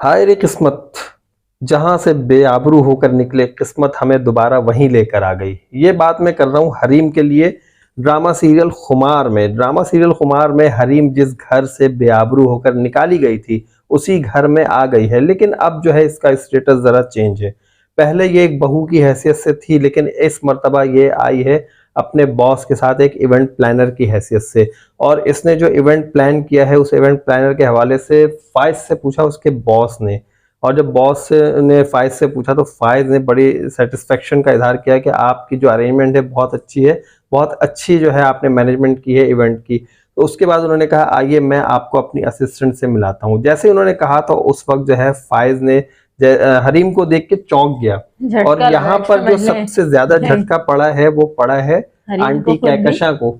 हाय रे किस्मत, जहां से बेआबरू होकर निकले किस्मत हमें दोबारा वहीं लेकर आ गई। ये बात मैं कर रहा हूँ हरीम के लिए। ड्रामा सीरियल खुमार में हरीम जिस घर से बेआबरू होकर निकाली गई थी उसी घर में आ गई है, लेकिन अब जो है इसका स्टेटस जरा चेंज है। पहले ये एक बहू की हैसियत से थी, लेकिन इस मर्तबा ये आई है अपने बॉस के साथ एक इवेंट प्लानर की हैसियत से। और इसने जो इवेंट प्लान किया है उस इवेंट प्लानर के हवाले से फाइज से पूछा उसके बॉस ने। और जब बॉस ने फाइज से पूछा तो फाइज ने बड़ी सेटिस्फेक्शन का इजहार किया कि आपकी जो अरेंजमेंट है बहुत अच्छी है, बहुत अच्छी जो है आपने मैनेजमेंट की है इवेंट की। तो उसके बाद उन्होंने कहा आइए मैं आपको अपनी असिस्टेंट से मिलाता हूँ। जैसे उन्होंने कहा तो उस वक्त जो है फाइज ने हरीम को देख के चौंक गया। और यहाँ पर जो सबसे ज्यादा झटका पड़ा है वो पड़ा है आंटी कहकशा को।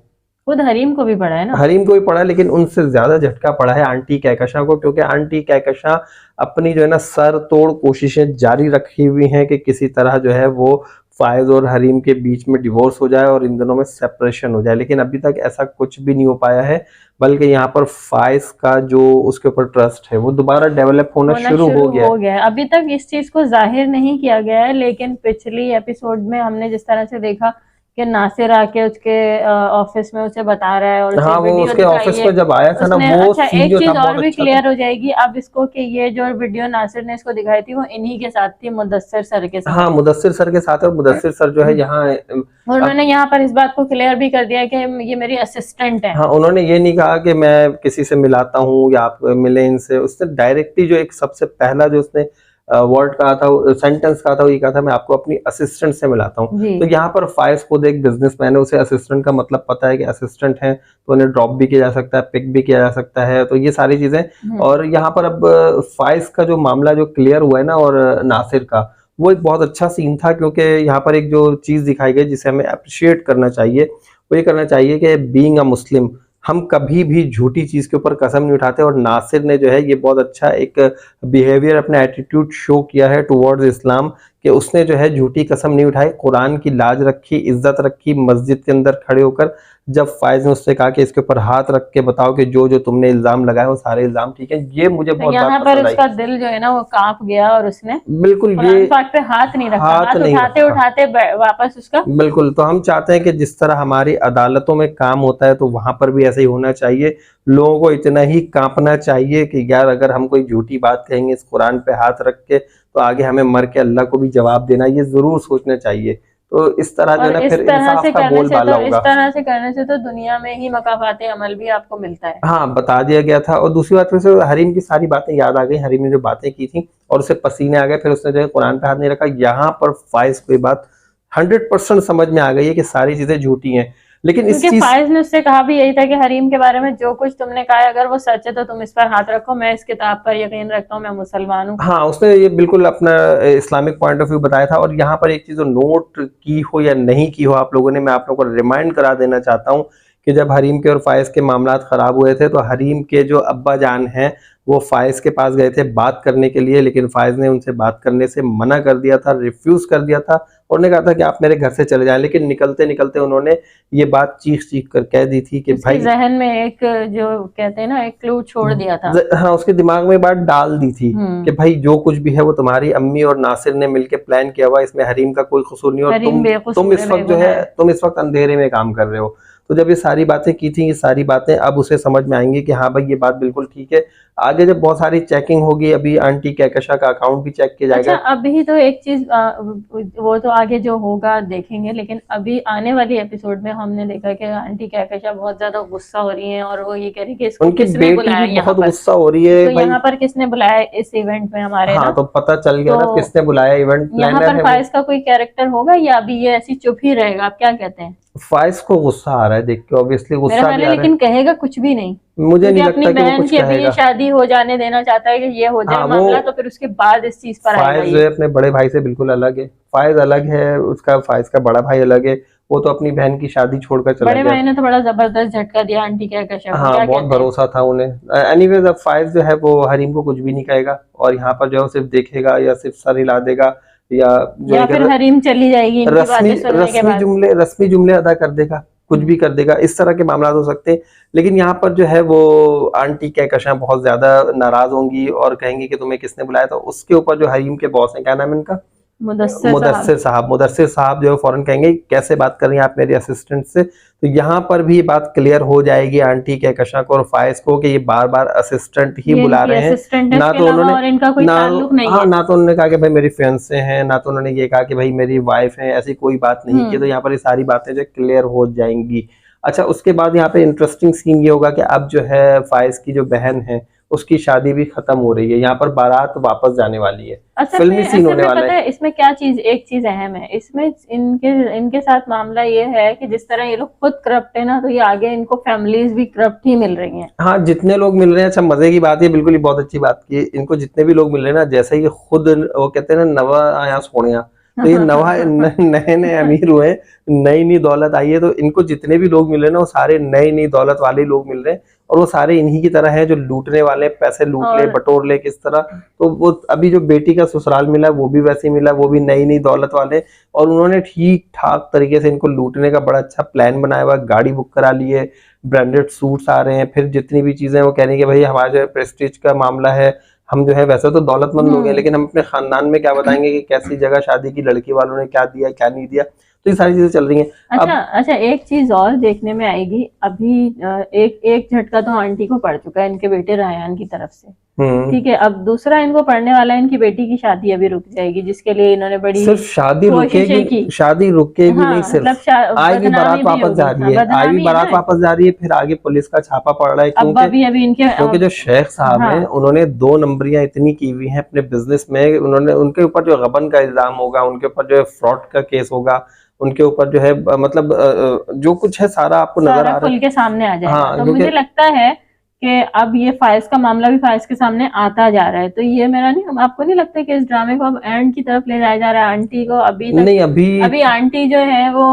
खुद हरीम को भी पड़ा है ना, हरीम को भी पड़ा है, लेकिन उनसे ज्यादा झटका पड़ा है आंटी कहकशा को, क्योंकि आंटी कहकशा अपनी जो है ना सर तोड़ कोशिशें जारी रखी हुई हैं कि किसी तरह जो है वो फायज और हरीम के बीच में डिवोर्स हो जाए और इन दोनों में सेपरेशन हो जाए। लेकिन अभी तक ऐसा कुछ भी नहीं हो पाया है, बल्कि यहाँ पर फाइज का जो उसके ऊपर ट्रस्ट है वो दोबारा डेवलप होना शुरू हो गया है। अभी तक इस चीज को जाहिर नहीं किया गया है, लेकिन पिछली एपिसोड में हमने जिस तरह से देखा कि नासिर आके उसके ऑफिस में उसे बता रहा है और हाँ, वो उसके ऑफिस में जब आया था ना वो अच्छा एक चीज और भी क्लियर हो जाएगी अब इसको कि ये जो वीडियो नासिर ने इसको दिखाई थी वो इन्हीं के साथ थी, मुदस्सिर सर के साथ। हाँ, मुदस्सिर सर के साथ। और मुदस्सिर सर जो है यहाँ उन्होंने यहाँ पर इस बात को क्लियर भी कर दिया कि ये मेरी असिस्टेंट है। हाँ, उन्होंने ये नहीं कहा कि मैं किसी से मिलाता हूँ या आप मिले इनसे। उसने डायरेक्टली जो एक सबसे पहला जो उसने वर्ड कहा था, सेंटेंस कहा था, वो ये कहा था मैं आपको अपनी असिस्टेंट से मिलाता हूँ। तो यहाँ पर फाइज खुद एक बिजनेसमैन है, उसे असिस्टेंट का मतलब पता है कि असिस्टेंट है तो उन्हें ड्रॉप भी किया जा सकता है, पिक भी किया जा सकता है, तो ये सारी चीजें। और यहाँ पर अब फाइज का जो मामला जो क्लियर हुआ है ना और नासिर का, वो एक बहुत अच्छा सीन था, क्योंकि यहाँ पर एक जो चीज दिखाई गई जिसे हमें अप्रिशिएट करना चाहिए वो ये करना चाहिए कि बीइंग अ मुस्लिम हम कभी भी झूठी चीज के ऊपर कसम नहीं उठाते। और नासिर ने जो है ये बहुत अच्छा एक बिहेवियर, अपना एटीट्यूड शो किया है टुवर्ड्स इस्लाम, कि उसने जो है झूठी कसम नहीं उठाई, कुरान की लाज रखी, इज्जत रखी। मस्जिद के अंदर खड़े होकर जब फाइज ने उससे कहा कि इसके ऊपर हाथ रख के बताओ कि जो जो तुमने इल्जाम लगाए वो सारे इल्जाम ठीक है, ये मुझे बहुत यहाँ पर उसका दिल जो है ना वो कांप गया और उसने बिल्कुल ये पे हाथ नहीं रखा, हाथ उठाते उठाते वापस उसका बिल्कुल। तो हम चाहते हैं कि जिस तरह हमारी अदालतों में काम होता है तो वहां पर भी ऐसा ही होना चाहिए। लोगों को इतना ही कांपना चाहिए कि यार अगर हम कोई झूठी बात कहेंगे इस कुरान पे हाथ रख के तो आगे हमें मर के अल्लाह को भी जवाब देना, ये जरूर सोचना चाहिए। तो इस तरह जो है ना फिर इंसाफ का बोलबाला होगा। इस तरह से करने से तो दुनिया में ही मकाफाते अमल भी आपको मिलता है। हाँ, बता दिया गया था। और दूसरी बात फिर हरीम की सारी बातें याद आ गई, हरीम ने जो बातें की थी और उसे पसीने आ गए, फिर उसने जो है कुरान पे हाथ नहीं रखा। यहाँ पर फाइज कोई बात 100% समझ में आ गई है कि सारी चीजें झूठी हैं। लेकिन इस चीज फाइज ने उससे कहा भी यही था कि हरीम के बारे में जो कुछ तुमने कहा है अगर वो सच है तो तुम इस पर हाथ रखो, मैं इस किताब पर यकीन रखता हूँ, मैं मुसलमान हूँ। हाँ, उसने ये बिल्कुल अपना इस्लामिक पॉइंट ऑफ व्यू बताया था। और यहाँ पर एक चीज नोट की हो या नहीं की हो आप लोगों ने, मैं आप लोगों को रिमाइंड करा देना चाहता हूँ कि जब हरीम के और फाइज के मामला खराब हुए थे तो हरीम के जो अब्बा जान हैं वो फाइज के पास गए थे बात करने के लिए, लेकिन फाइज ने उनसे बात करने से मना कर दिया था, रिफ्यूज कर दिया था। और उन्होंने कहा था कि आप मेरे घर से चले जाएं। लेकिन निकलते निकलते उन्होंने ये बात चीख चीख कर कह दी थी कि भाई जहन में एक जो कहते हैं ना एक क्लू छोड़ दिया था। हाँ, उसके दिमाग में बात डाल दी थी कि भाई जो कुछ भी है वो तुम्हारी अम्मी और नासिर ने मिलकर प्लान किया हुआ, इसमें हरीम का कोई कसूर नहीं और तुम इस वक्त जो है तुम इस वक्त अंधेरे में काम कर रहे हो। तो जब ये सारी बातें की थी, ये सारी बातें अब उसे समझ में आएंगी कि हाँ भाई ये बात बिल्कुल ठीक है। आगे जब बहुत सारी चेकिंग होगी, अभी आंटी कहकशा का अकाउंट भी चेक किया जाएगा। अच्छा, अभी तो एक चीज वो तो आगे जो होगा देखेंगे, लेकिन अभी आने वाली एपिसोड में हमने देखा कि आंटी कहकशा बहुत ज्यादा गुस्सा हो रही हैं और वो ये कह रही कि इसको किसने बुलाया, बहुत गुस्सा हो रही है तो यहाँ पर किसने बुलाया इस इवेंट में हमारे। हाँ, तो पता चल गया ना किसने बुलाया, इवेंट प्लानर है। यहाँ पर फाइज का कोई कैरेक्टर होगा या अभी ये ऐसी चुप ही रहेगा, आप क्या कहते हैं? फाइज को गुस्सा आ रहा है देख के, ऑब्वियसली गुस्सा भी आ रहा है, लेकिन कहेगा कुछ भी नहीं। मुझे नहीं लगता अपनी बहन की अभी ये शादी हो जाने देना चाहता है कि ये हो जाए मामला, तो फिर उसके बाद इस चीज पर फाइज जो है अपने बड़े भाई से बिल्कुल अलग है। फाइज अलग है, उसका फाइज का बड़ा भाई अलग है। वो तो अपनी बहन की शादी छोड़कर चला गया। बड़े भाई ने तो बड़ा जबरदस्त झटका दिया आंटी कहकशा को। हाँ, बहुत भरोसा था उन्हें। एनीवेज अब फाइज जो है वो हरीम को कुछ भी नहीं कहेगा और यहाँ पर जो है सिर्फ देखेगा या सिर्फ सर हिला देगा या फिर हरीम चली जाएगी, रस्मी जुमले अदा कर देगा कुछ भी कर देगा, इस तरह के मामला हो सकते हैं। लेकिन यहाँ पर जो है वो आंटी कहकशां बहुत ज्यादा नाराज होंगी और कहेंगी कि तुम्हें किसने बुलाया था। उसके ऊपर जो हरीम के बॉस हैं, क्या नाम है इनका, मुदस्सिर साहब जो है फौरन कहेंगे कैसे बात कर रही हैं आप मेरे असिस्टेंट से। तो यहाँ पर भी बात क्लियर हो जाएगी आंटी कहकशां को और फायज को कि ये बार बार असिस्टेंट ही बुला रहे हैं, ना तो उन्होंने ना तो उन्होंने कहा कि भाई मेरी फियांसे हैं, ना तो उन्होंने ये कहा कि भाई मेरी वाइफ है, ऐसी कोई बात नहीं की। तो यहाँ पर ये सारी बातें जो क्लियर हो जाएंगी। अच्छा, उसके बाद यहाँ पे इंटरेस्टिंग सीन ये होगा कि अब जो है फायज की जो बहन है उसकी शादी भी खत्म हो रही है, यहाँ पर बारात वापस जाने वाली है। अच्छा, फिल्मी सीन होने वाला है। इसमें क्या चीज, एक चीज अहम है इसमें, इनके साथ मामला ये है कि जिस तरह ये लोग खुद करप्ट है ना, तो ये आगे इनको फैमिलीज भी करप्ट ही मिल रही हैं। हाँ, जितने लोग मिल रहे हैं, अच्छा मजे की बात है, बिल्कुल ही बहुत अच्छी बात की, इनको जितने भी लोग मिल रहे हैं ना, जैसे ये खुद वो कहते हैं ना नवा आया सोनिया, तो ये नए नए अमीर हुए, नई नई दौलत आई है, तो इनको जितने भी लोग मिल रहे हैं ना, वो सारे नई नई दौलत वाले लोग मिल रहे हैं और वो सारे इन्हीं की तरह हैं जो लूटने वाले, पैसे लूट ले बटोर ले किस तरह। तो वो अभी जो बेटी का ससुराल मिला वो भी वैसे ही मिला, वो भी नई नई दौलत वाले, और उन्होंने ठीक ठाक तरीके से इनको लूटने का बड़ा अच्छा प्लान बनाया हुआ। गाड़ी बुक करा ली है, ब्रांडेड सूट्स आ रहे हैं, फिर जितनी भी चीजें वो कह रही है कि भाई हमारा जो प्रेस्टीज का मामला है, हम जो है वैसे तो दौलतमंद लोग हैं, लेकिन हम अपने खानदान में क्या बताएंगे कि कैसी जगह शादी की, लड़की वालों ने क्या दिया क्या नहीं दिया। तो ये सारी चीजें चल रही हैं। अच्छा, एक चीज और देखने में आएगी अभी, एक झटका तो आंटी को पड़ चुका है इनके बेटे रायहान की तरफ से, ठीक है। अब दूसरा इनको पड़ने वाला है, इनकी बेटी की शादी अभी रुक जाएगी, जिसके लिए इन्होंने बड़ी सिर्फ शादी रुकेगी, शादी रुकेगी नहीं, सिर्फ आगे बारात वापस जा रही है, आगे बारात वापस जा रही है, फिर आगे पुलिस का छापा पड़ रहा है, क्योंकि जो शेख साहब हैं उन्होंने 2 नंबरियां इतनी की हुई हैं अपने बिजनेस में। उन्होंने, उनके ऊपर जो गबन का इल्जाम होगा, उनके ऊपर जो है फ्रॉड का केस होगा, उनके ऊपर जो है मतलब जो कुछ है सारा आपको नजर आ रहा है, खुल के सामने आ जाएगा। हाँ, तो मुझे लगता है कि अब ये फायज का मामला भी फायज के सामने आता जा रहा है, तो ये मेरा नहीं, आपको नहीं लगता कि इस ड्रामे को अब एंड की तरफ ले जाया जा रहा है? आंटी को अभी तक नहीं, अभी आंटी जो है वो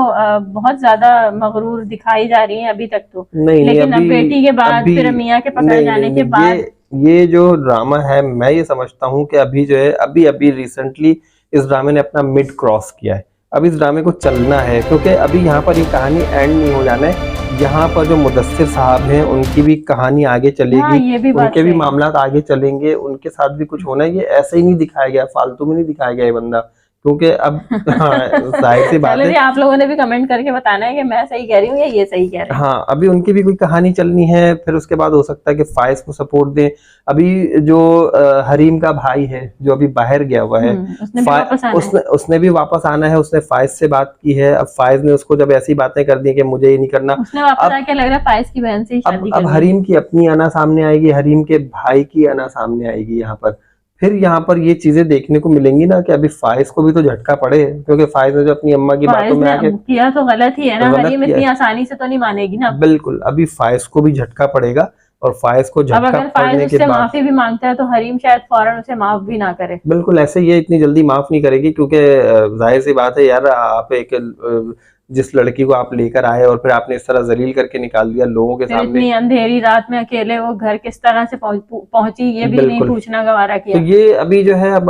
बहुत ज्यादा मगरूर दिखाई जा रही है अभी तक तो, लेकिन अब बेटी के बाद फिर मियां के पकड़े जाने के बाद ये जो ड्रामा है, मैं ये समझता हूँ कि अभी जो है अभी रिसेंटली इस ड्रामे ने अपना मिड क्रॉस किया है। अब इस ड्रामे को चलना है, क्योंकि अभी यहाँ पर ये कहानी एंड नहीं हो जाना है। यहाँ पर जो मुदस्सिर साहब हैं उनकी भी कहानी आगे चलेगी। हाँ, उनके भी मामला आगे चलेंगे, उनके साथ भी कुछ होना है। ये ऐसे ही नहीं दिखाया गया, फालतू में नहीं दिखाया गया ये बंदा, क्योंकि अब जाहिर सी बात है, आप लोगों ने भी कमेंट करके बताना है कि मैं सही कह रही हूँ या ये सही कह रहे हैं। हाँ, अभी उनकी भी कोई कहानी चलनी है, फिर उसके बाद हो सकता है कि फायज को सपोर्ट दें। अभी जो हरीम का भाई है जो अभी बाहर गया हुआ है, उसने भी वापस आना है। उसने फायज से बात की है। अब फायज ने उसको जब ऐसी बातें कर दी कि मुझे ये नहीं करना, क्या लग रहा है फायज की बहन से अब हरीम की अपनी आना सामने आएगी, हरीम के भाई की आना सामने आएगी यहाँ पर। फिर यहाँ पर ये चीजें देखने को मिलेंगी ना कि अभी फायज को भी तो झटका पड़े, क्योंकि फायज ने जो अपनी अम्मा की बातों में आके किया तो गलत ही है ना, हरीम इतनी आसानी से तो नहीं मानेगी ना। बिल्कुल, अभी फायज को भी झटका पड़ेगा और फायज को झटका पड़ने के बाद माफी भी मांगता है तो हरीम शायद फौरन उसे माफ भी ना करे। बिल्कुल, ऐसे ये इतनी जल्दी माफ नहीं करेगी, क्योंकि जाहिर सी बात है यार, आप एक जिस लड़की को आप लेकर आए और फिर आपने इस तरह जलील करके निकाल दिया लोगों के सामने, इतनी अंधेरी रात में अकेले वो घर किस तरह से पहुंची ये भी नहीं पूछना गवारा किया। तो ये अभी जो है, अब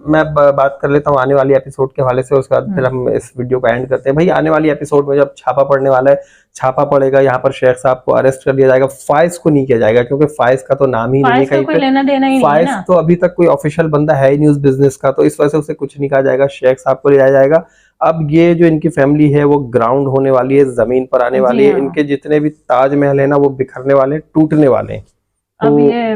मैं बात कर लेता हूँ आने वाली एपिसोड के हवाले से, उसके बाद फिर हम इस वीडियो को एंड करते हैं। भाई, आने वाली एपिसोड में जब छापा पड़ने वाला है, छापा पड़ेगा, यहाँ पर शेख साहब को अरेस्ट कर लिया जाएगा। फायज को नहीं किया जाएगा, क्योंकि फायज का तो नाम ही नहीं है कहीं पे। फायज तो अभी तक कोई ऑफिशियल बंदा है ही नहीं उस बिजनेस का, तो इस वजह से उसे कुछ नहीं कहा जाएगा। शेख साहब को लिया जाएगा। अब ये जो इनकी फैमिली है वो ग्राउंड होने वाली है, जमीन पर आने वाली है। इनके जितने भी ताजमहल है ना वो बिखरने वाले, टूटने वाले हैं। अब ये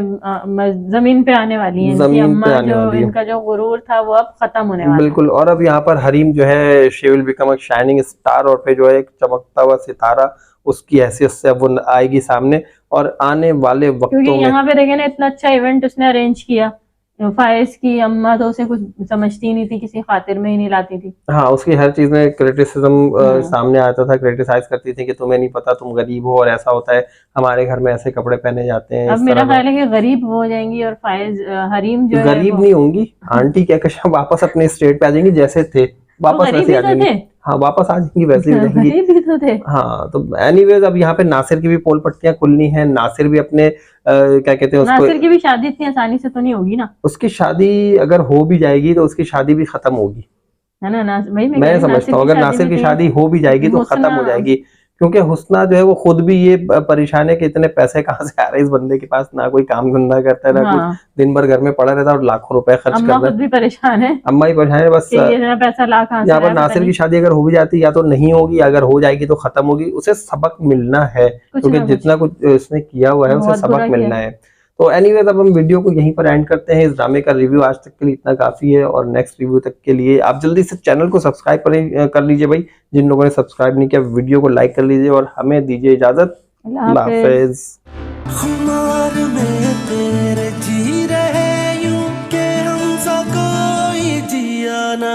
जमीन पे आने वाली है, जमीन पे आने वाली है। इनका जो गुरूर था वो अब खत्म होने वाला है। बिल्कुल। और अब यहाँ पर हरीम जो है, she will become a shining star, और फिर जो है एक चमकता हुआ सितारा, उसकी हैसियत से अब वो आएगी सामने। और आने वाले वक्तों में, यहाँ पे देखे ना, इतना अच्छा इवेंट उसने अरेंज किया। फायज की अम्मा तो उसे कुछ समझती नहीं थी, किसी खातिर में ही नहीं लाती थी। हाँ, उसकी हर चीज में क्रिटिसिज्म सामने आता था, क्रिटिसाइज करती थी कि तुम्हें नहीं पता, तुम गरीब हो और ऐसा होता है, हमारे घर में ऐसे कपड़े पहने जाते हैं। अब मेरा ख्याल है कि गरीब हो जाएंगी और फायज हरीम जो गरीब नहीं होंगी। आंटी कहकशां वापस अपने स्टेट पे आ जाएंगी, जैसे थे वापस वैसे आ जाएंगी। हाँ, वापस आ जाएंगी, वैसे ही रहेंगी। तो थे। हाँ, तो एनीवेज अब यहाँ पे नासिर की भी पोल पट्टियां खुलनी है। नासिर भी अपने क्या कहते हैं उसको, नासिर की भी शादी इतनी आसानी से तो नहीं होगी ना। उसकी शादी अगर हो भी जाएगी तो उसकी शादी भी खत्म होगी, है ना। मैं समझता हूँ अगर नासिर की शादी हो भी जाएगी तो खत्म हो जाएगी, क्योंकि हुस्ना जो है वो खुद भी ये परेशान है कि इतने पैसे कहाँ से आ रहे हैं इस बंदे के पास, ना कोई काम धंधा करता है ना कुछ, दिन भर घर में पड़ा रहता है और लाखों रुपए खर्च कर रहा है। भी परेशान है, अम्मा ही परेशान है बस। पैसा ला कहाँ से यहाँ पर नासिर की शादी अगर हो भी जाती या तो नहीं होगी, अगर हो जाएगी तो खत्म होगी, उसे सबक मिलना है क्योंकि जितना कुछ इसने किया हुआ है उसे सबक मिलना है। तो एनीवेज अब हम वीडियो को यहीं पर एंड करते हैं। इस ड्रामे का रिव्यू आज तक के लिए इतना काफी है और नेक्स्ट रिव्यू तक के लिए आप जल्दी से चैनल को सब्सक्राइब कर लीजिए भाई, जिन लोगों ने सब्सक्राइब नहीं किया वीडियो को लाइक कर लीजिए और हमें दीजिए इजाजत। अल्लाह हाफिज। जी रहे यूं के हम सा कोई जिया ना